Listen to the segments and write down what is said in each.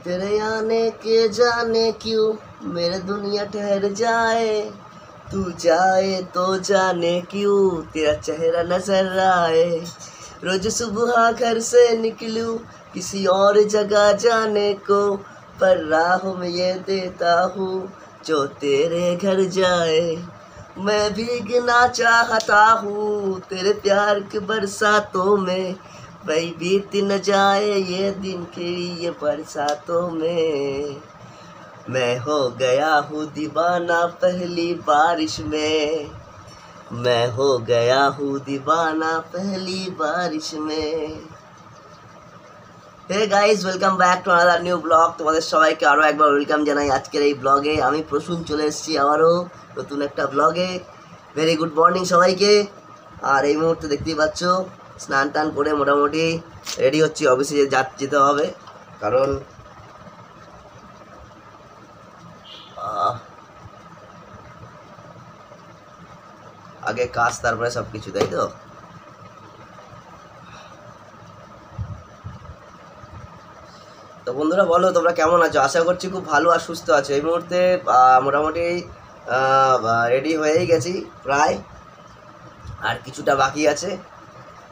तेरे आने के जाने क्यों मेरा दुनिया ठहर जाए, तू जाए तो जाने क्यों तेरा चेहरा नजर आए। रोज सुबह घर से निकलूं किसी और जगह जाने को, पर राह में ये देता हूँ जो तेरे घर जाए। मैं भीगना चाहता हूँ तेरे प्यार के बरसातों में, वही बीत न जाए ये दिन की ये बरसातों में। मैं हो गया हूँ दीवाना पहली बारिश में, मैं हो गया हूँ दीवाना पहली बारिश में। Hey guys, welcome back to another new blog. তোমাদের সবাইকে আরও একবার ওয়েলকাম জানাই আজকের এই ব্লগে। আমি প্রসূন চলে এসেছি আবারও নতুন একটা ব্লগে। ভেরি গুড মর্নিং সবাইকে। আর এই মুহূর্তে দেখতেই পাচ্ছ স্নান টান করে মোটামুটি রেডি হচ্ছি, অফিসে যেতে হবে। কারণ আগে কাজ তারপরে সব কিছু, তাই তো। তো বন্ধুরা বলো তোমরা কেমন আছো? আশা করছি খুব ভালো আর সুস্থ আছো। এই মুহূর্তে মোটামুটি রেডি হয়েই গেছি প্রায়, আর কিছুটা বাকি আছে,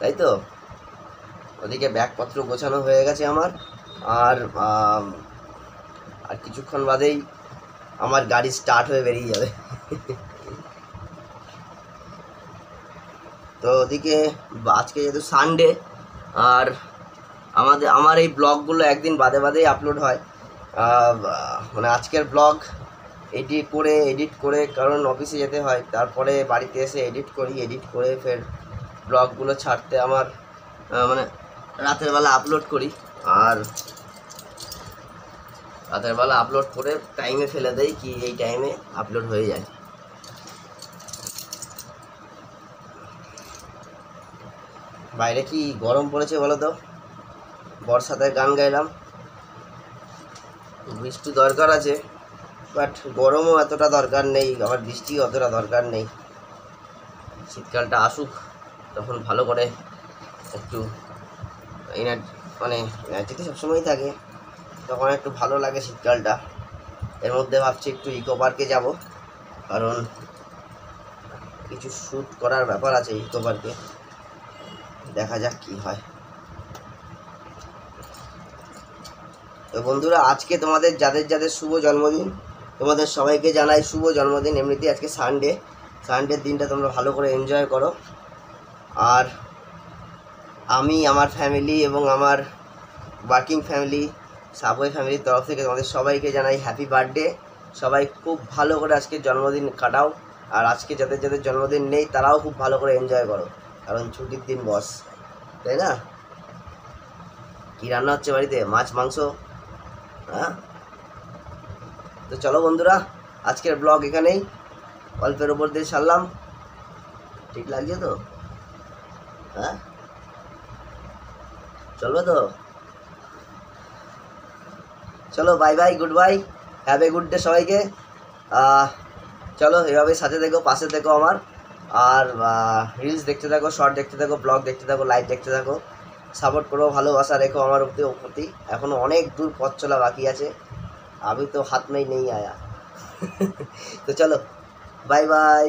তাই তো। ওদিকে ব্যাগপত্র গোছানো হয়ে গেছে আমার, আর কিছুক্ষণ বাদেই আমার গাড়ি স্টার্ট হয়ে বেরিয়ে যাবে। তো ওদিকে আজকে যেহেতু সানডে, আর আমার এই ব্লগগুলো একদিন বাদে বাদেই আপলোড হয়। মানে আজকের ব্লগ এডিট করে কারণ অফিসে যেতে হয়, তারপরে বাড়িতে এসে এডিট করে ফের ব্লগগুলো ছাড়তে আমার মানে রাতের বেলা আপলোড করি, আর রাতের বেলা আপলোড করে টাইমে ফেলে দেই কি এই টাইমে আপলোড হয়ে যায়। বাইরে কি গরম পড়েছে বলো তো। বর্ষাতে গান গাইলাম, বৃষ্টি দরকার আছে, বাট গরমও এতটা দরকার নেই, আবার বৃষ্টিও অতটা দরকার নেই। শীতকালটা আসুক তখন ভালো করে একটু মানে এনার্জি তো সবসময়ই থাকে, তখন একটু ভালো লাগে শীতকালটা। এর মধ্যে ভাবছি একটু ইকো পার্কে যাব, কারণ কিছু শ্যুট করার ব্যাপার আছে ইকো পার্কে। দেখা যাক কি হয়। তো বন্ধুরা আজকে তোমাদের যাদের শুভ জন্মদিন, তোমাদের সবাইকে জানাই শুভ জন্মদিন। এমনিতেই আজকে সানডের দিনটা তোমরা ভালো করে এনজয় করো। আর আমি আমার ফ্যামিলি এবং আমার ওয়ার্কিং ফ্যামিলি সাবওয়ে ফ্যামিলির তরফ থেকে তোমাদের সবাইকে জানাই হ্যাপি বার্থডে। সবাই খুব ভালো করে আজকে জন্মদিন কাটাও, আর আজকে যাদের জন্মদিন নেই তারাও খুব ভালো করে এনজয় করো, কারণ ছুটির দিন বস, তাই না। কী রান্না হচ্ছে বাড়িতে? মাছ মাংস? হ্যাঁ। তো চলো বন্ধুরা, আজকের ব্লগ এখানেই, অল্পের ওপর দিয়ে সারলাম। ঠিক লাগছে তো? হ্যাঁ, চলবে তো? চলো bye bye, good bye, have a good day সবাইকে। চলো এভাবে সাথে থেকো, পাশে থেকো আমার, আর রিলস দেখতে থাকো, শর্ট দেখতে থাকো, ব্লগ দেখতে থাকো, লাইভ দেখতে থাকো। সাপোর্ট করো, ভালোবাসা রেখো আমার প্রতি। এখনও অনেক দূর পথ চলা বাকি আছে, আমি তো হাত में ही नहीं आया। तो चलो बाय बाय।